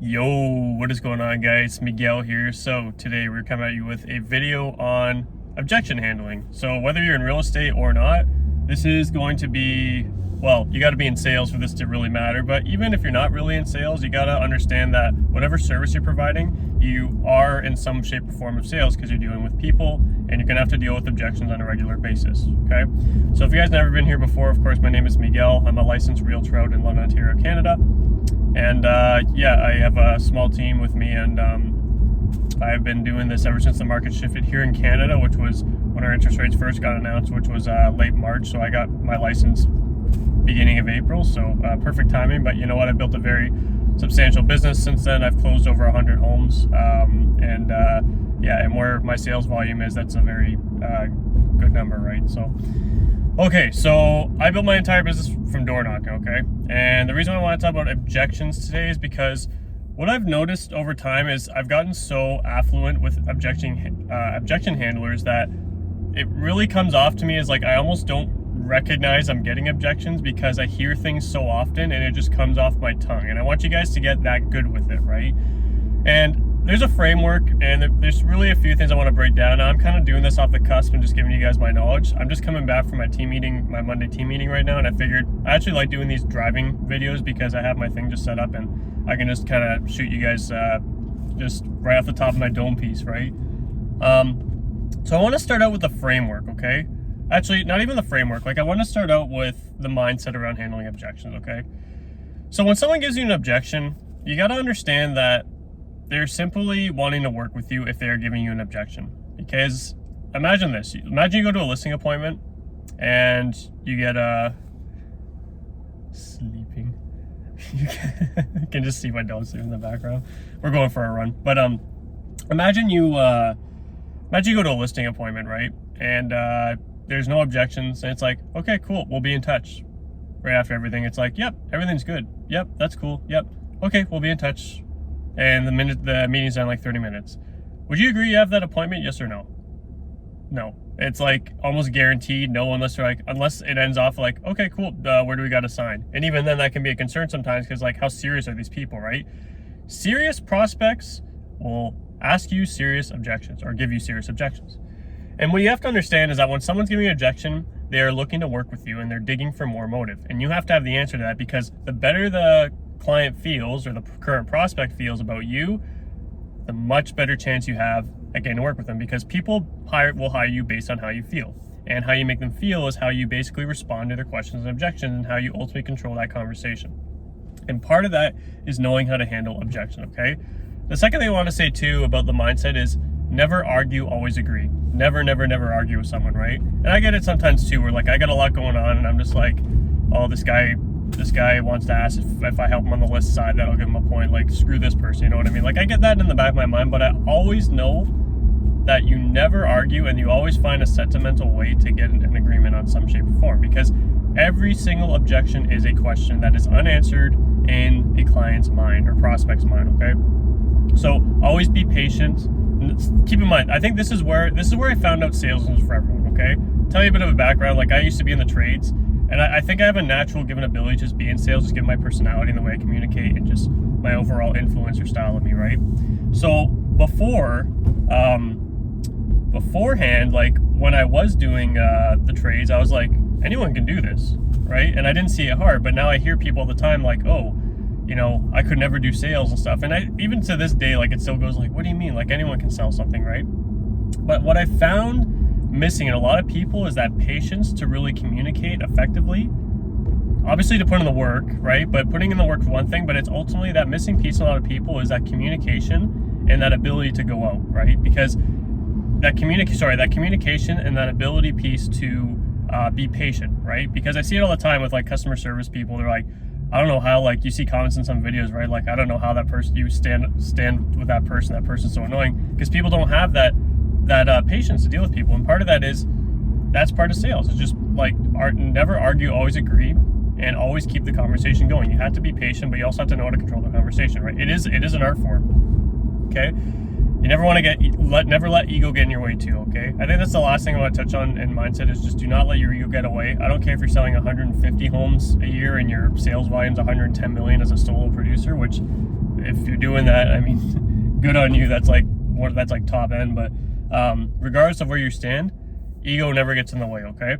Yo, what is going on, guys? Miguel here. So today we're coming at you with a video on objection handling. So whether you're in real estate or not, this is going to be, well, you got to be in sales for this to really matter. But even if you're not really in sales, you got to understand that whatever service you're providing, you are in some shape or form of sales because you're dealing with people and you're going to have to deal with objections on a regular basis. Okay. So if you guys never been here before, of course, my name is Miguel. I'm a licensed realtor out in London, Ontario, Canada. And yeah, I have a small team with me, and I've been doing this ever since the market shifted here in Canada, which was when our interest rates first got announced, which was late March. So I got my license beginning of April, so perfect timing. But you know what? I built a very substantial business since then. I've closed over 100 homes, yeah, and where my sales volume is, that's a very good number, right? So. Okay, so I built my entire business from door knocking, okay? And the reason I want to talk about objections today is because what I've noticed over time is I've gotten so affluent with objection handlers that it really comes off to me as like I almost don't recognize I'm getting objections because I hear things so often and it just comes off my tongue. And I want you guys to get that good with it, right? And there's a framework, and there's really a few things I want to break down. Now, I'm kind of doing this off the cusp and just giving you guys my knowledge. I'm just coming back from my team meeting, my Monday team meeting right now, and I figured I actually like doing these driving videos because I have my thing just set up and I can just kind of shoot you guys just right off the top of my dome piece, right? So I want to start out with the framework, okay? Actually, not even the framework. Like, I want to start out with the mindset around handling objections, okay? So when someone gives you an objection, you got to understand that they're simply wanting to work with you if they're giving you an objection. Because imagine this. Imagine you go to a listing appointment and you get a sleeping. You can just see my dog sleeping in the background. We're going for a run. But imagine you go to a listing appointment, right? And there's no objections. And it's like, okay, cool. We'll be in touch. Right after everything, it's like, yep, everything's good. Yep, that's cool. Yep. Okay, we'll be in touch. And the meeting's done like 30 minutes. Would you agree you have that appointment? Yes or no? No. It's like almost guaranteed no, unless it ends off like, okay, cool. Where do we got to sign? And even then, that can be a concern sometimes because like, how serious are these people, right? Serious prospects will ask you serious objections or give you serious objections. And what you have to understand is that when someone's giving you an objection, they are looking to work with you and they're digging for more motive. And you have to have the answer to that because the better the client feels or the current prospect feels about you, the much better chance you have at getting to work with them, because people will hire you based on how you feel, and how you make them feel is how you basically respond to their questions and objections and how you ultimately control that conversation. And part of that is knowing how to handle objection, okay? The second thing I want to say too about the mindset is never argue, always agree. Never argue with someone, right? And I get it sometimes too, where like I got a lot going on and I'm just like, oh, this guy wants to ask if I help him on the list side, that'll give him a point. Like, screw this person, you know what I mean? Like, I get that in the back of my mind, but I always know that you never argue and you always find a sentimental way to get an agreement on some shape or form, because every single objection is a question that is unanswered in a client's mind or prospect's mind, okay? So always be patient. Keep in mind, I think this is where I found out sales was for everyone, okay? Tell you a bit of a background. Like, I used to be in the trades, and I think I have a natural given ability to just be in sales, just given my personality and the way I communicate and just my overall influencer style of me, right? So beforehand, like when I was doing the trades, I was like, anyone can do this, right? And I didn't see it hard, but now I hear people all the time like, oh, you know, I could never do sales and stuff. And even to this day, like it still goes like, what do you mean? Like anyone can sell something, right? But what I found missing in a lot of people is that patience to really communicate effectively. Obviously to put in the work, right? But putting in the work is one thing, but it's ultimately that missing piece in a lot of people is that communication and that ability to go out, right? Because that communication and that ability piece to be patient, right? Because I see it all the time with like customer service people. They're like, I don't know how, like you see comments in some videos, right? Like, I don't know how that person, you stand with that person's so annoying, because people don't have that patience to deal with people. And part of that is, that's part of sales. It's just like, never argue, always agree, and always keep the conversation going. You have to be patient, but you also have to know how to control the conversation, right? It is an art form, okay? You never want to never let ego get in your way too, okay? I think that's the last thing I want to touch on in mindset is just do not let your ego get away. I don't care if you're selling 150 homes a year and your sales volume's 110 million as a solo producer, which if you're doing that, I mean, good on you. That's like top end. But regardless of where you stand, ego never gets in the way. Okay,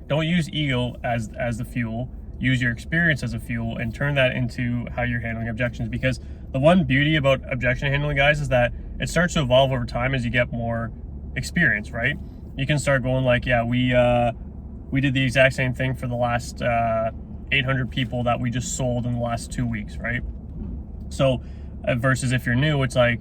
don't use ego as the fuel. Use your experience as a fuel and turn that into how you're handling objections. Because the one beauty about objection handling, guys, is that it starts to evolve over time as you get more experience, right? You can start going like, yeah, we did the exact same thing for the last 800 people that we just sold in the last 2 weeks, right? So versus if you're new, it's like,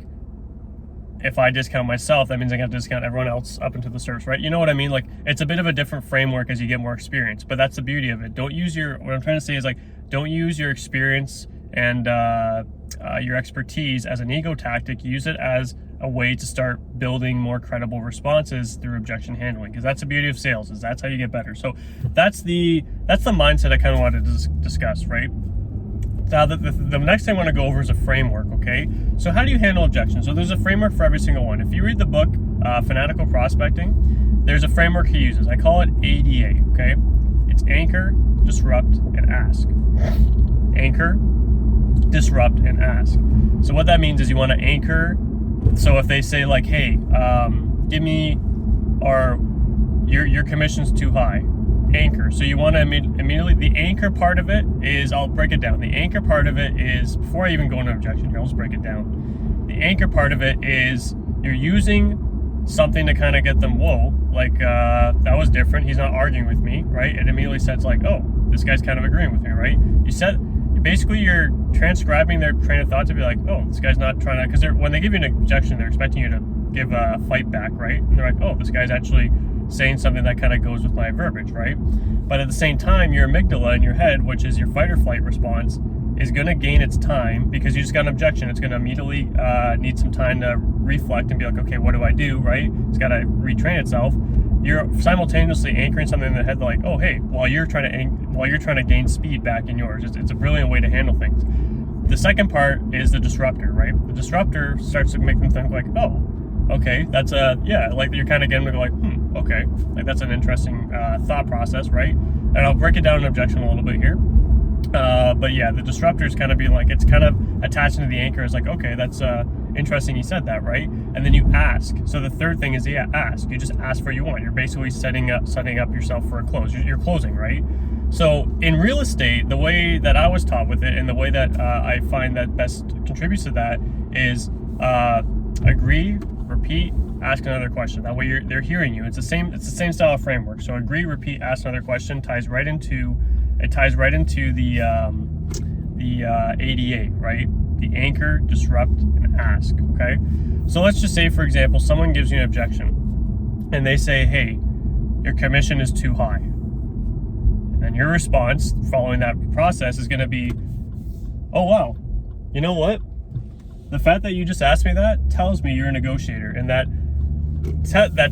if I discount myself, that means I got to discount everyone else up into the service, right? You know what I mean? Like, it's a bit of a different framework as you get more experience, but that's the beauty of it. Don't use what I'm trying to say is like, don't use your experience and your expertise as an ego tactic. Use it as a way to start building more credible responses through objection handling, because that's the beauty of sales, is that's how you get better. So that's the mindset I kind of wanted to discuss, right? Now, the next thing I want to go over is a framework, okay? So how do you handle objections? So there's a framework for every single one. If you read the book, Fanatical Prospecting, there's a framework he uses. I call it ADA, okay? It's anchor, disrupt, and ask. Anchor, disrupt, and ask. So what that means is you want to anchor. So if they say like, hey, give me, or your commission's too high, anchor. So you want to immediately, the anchor part of it is, I'll break it down. The anchor part of it is, before I even go into objection here, I'll just break it down. The anchor part of it is you're using something to kind of get them, whoa, like that was different. He's not arguing with me, right? It immediately says like, oh, this guy's kind of agreeing with me, right? Basically you're transcribing their train of thought to be like, oh, this guy's not trying to, because when they give you an objection, they're expecting you to give a fight back, right? And they're like, oh, this guy's actually saying something that kind of goes with my verbiage, right? But at the same time, your amygdala in your head, which is your fight or flight response, is going to gain its time because you just got an objection. It's going to immediately need some time to reflect and be like, okay, what do I do, right? It's got to retrain itself. You're simultaneously anchoring something in the head like, oh, hey, while you're trying to gain speed back in yours. It's a brilliant way to handle things. The second part is the disruptor, right? The disruptor starts to make them think like, oh, okay, that's like you're kind of getting to go like, okay, like that's an interesting thought process, right? And I'll break it down in objection a little bit here. But yeah, the disruptor is kind of being like, it's kind of attached into the anchor. It's like, okay, that's interesting you said that, right? And then you ask. So the third thing is, yeah, ask. You just ask for what you want. You're basically setting up yourself for a close. You're closing, right? So in real estate, the way that I was taught with it and the way that I find that best contributes to that is agree, repeat, ask another question. That way they're hearing you. It's the same style of framework. So agree, repeat, ask another question ties right into the ADA, right? The anchor, disrupt, and ask, okay? So let's just say, for example, someone gives you an objection and they say, hey, your commission is too high. And your response following that process is going to be, oh, wow, you know what? The fact that you just asked me that tells me you're a negotiator, and that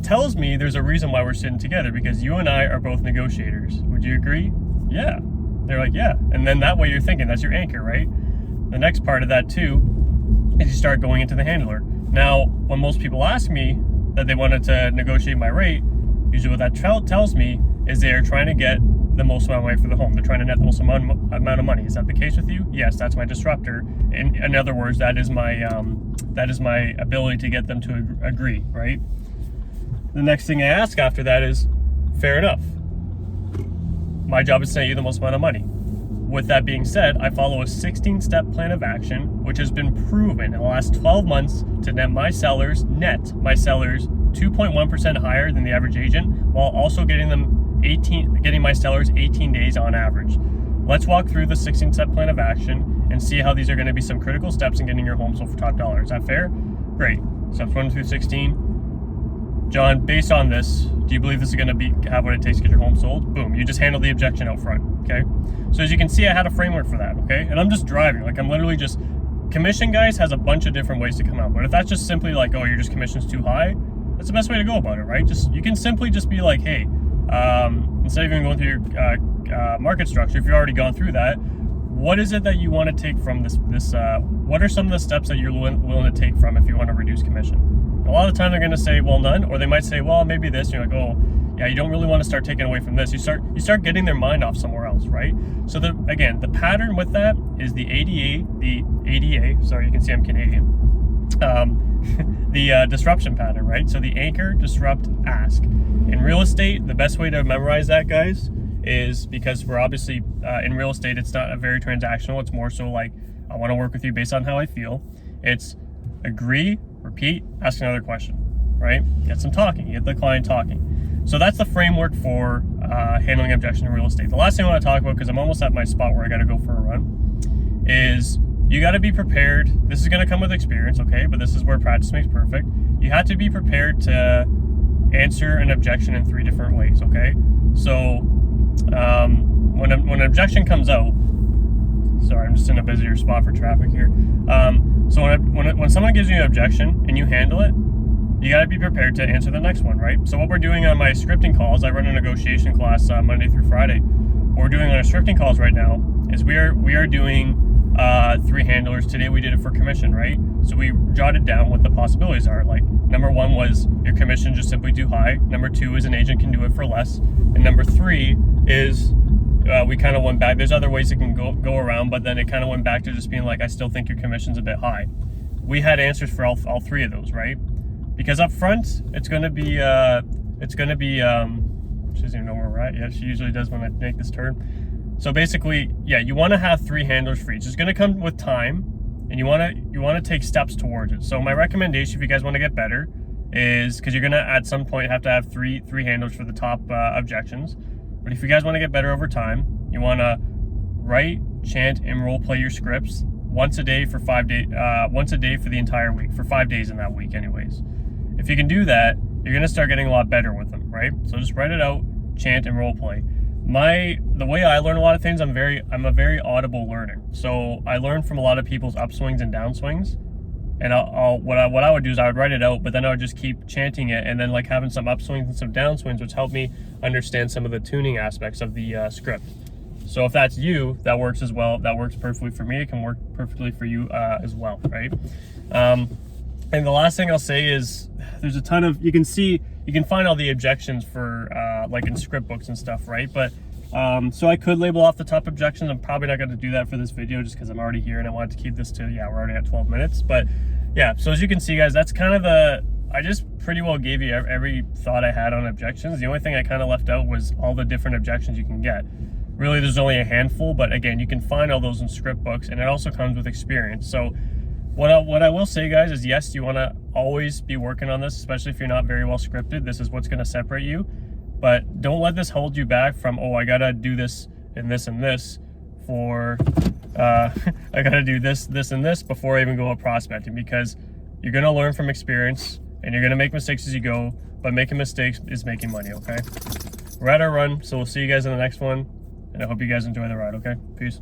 tells me there's a reason why we're sitting together, because you and I are both negotiators. Would you agree? Yeah. They're like, yeah. And then that way you're thinking, that's your anchor, right? The next part of that too is you start going into the handler. Now, when most people ask me that they wanted to negotiate my rate, usually what that tells me is they're trying to get the most amount of money for the home. They're trying to net the most amount of money. Is that the case with you? Yes, that's my disruptor. In other words, that is my ability to get them to agree, right? The next thing I ask after that is, fair enough. My job is to net you the most amount of money. With that being said, I follow a 16-step plan of action, which has been proven in the last 12 months to net my sellers 2.1% higher than the average agent, while also getting my sellers 18 days on average. Let's walk through the 16-step plan of action and see how these are going to be some critical steps in getting your home sold for top dollar. Is that fair? Great. Steps 1 through 16. John, based on this, do you believe this is going to have what it takes to get your home sold? Boom, you just handle the objection out front, okay? So as you can see, I had a framework for that, okay? And I'm just driving, like I'm literally just, commission, guys, has a bunch of different ways to come out. But if that's just simply like, oh, your commission's too high, that's the best way to go about it, right? You can simply just be like, hey, instead of even going through your market structure, if you've already gone through that, what is it that you want to take from this what are some of the steps that you're willing to take from if you want to reduce commission? A lot of the time they're going to say, well, none, or they might say, well, maybe this. You're like, oh, yeah, you don't really want to start taking away from this. You start getting their mind off somewhere else, right? So again, the pattern with that is the ADA, the ADA, sorry, you can see I'm Canadian, the disruption pattern, right? So the anchor, disrupt, ask. In real estate, the best way to memorize that, guys, is because we're obviously in real estate, it's not a very transactional. It's more so like, I want to work with you based on how I feel. It's agree, repeat, ask another question, right? Get some talking, get the client talking. So that's the framework for handling objection in real estate. The last thing I want to talk about, because I'm almost at my spot where I got to go for a run, is you got to be prepared. This is going to come with experience, okay? But this is where practice makes perfect. You have to be prepared to answer an objection in 3 different ways, okay? So when an objection comes out, sorry, I'm just in a busier spot for traffic here. So when someone gives you an objection and you handle it, you got to be prepared to answer the next one, right? So what we're doing on my scripting calls, I run a negotiation class Monday through Friday. What we're doing on our scripting calls right now is we are doing 3 handlers. Today we did it for commission, right? So we jotted down what the possibilities are. Like number 1 was your commission just simply too high. Number 2 is an agent can do it for less. And number 3 is we kind of went back. There's other ways it can go around, but then it kind of went back to just being like, I still think your commission's a bit high. We had answers for all 3 of those, right? Because up front, it's going to be, she doesn't even know where we're at yet. She usually does when I make this turn. So basically, yeah, you want to have 3 handlers for each. It's going to come with time, and you want to take steps towards it. So my recommendation, if you guys want to get better, is because you're going to at some point have to have three handlers for the top objections. But if you guys want to get better over time, you want to write, chant, and role play your scripts once a day for 5 days. Once a day for the entire week, for 5 days in that week, anyways. If you can do that, you're going to start getting a lot better with them, right? So just write it out, chant, and role play. The way I learn a lot of things, I'm a very audible learner. So I learn from a lot of people's upswings and downswings. And what I would do is I would write it out, but then I would just keep chanting it, and then like having some upswings and some downswings, which helped me understand some of the tuning aspects of the script. So if that's you, that works as well. That works perfectly for me. It can work perfectly for you as well, right? And the last thing I'll say is there's a ton of, you can find all the objections for like in script books and stuff, right? But so I could label off the top objections. I'm probably not going to do that for this video just because I'm already here and I wanted to keep this to, we're already at 12 minutes. But yeah, so as you can see, guys, that's kind of I just pretty well gave you every thought I had on objections. The only thing I kind of left out was all the different objections you can get. Really, there's only a handful, but again, you can find all those in script books, and it also comes with experience. So what I will say, guys, is yes, you want to always be working on this, especially if you're not very well scripted. This is what's going to separate you. But don't let this hold you back from, oh, I got to do this and this and this for, I got to do this, this, and this before I even go out prospecting, because you're going to learn from experience and you're going to make mistakes as you go, but making mistakes is making money, okay? We're at our run, so we'll see you guys in the next one, and I hope you guys enjoy the ride, okay? Peace.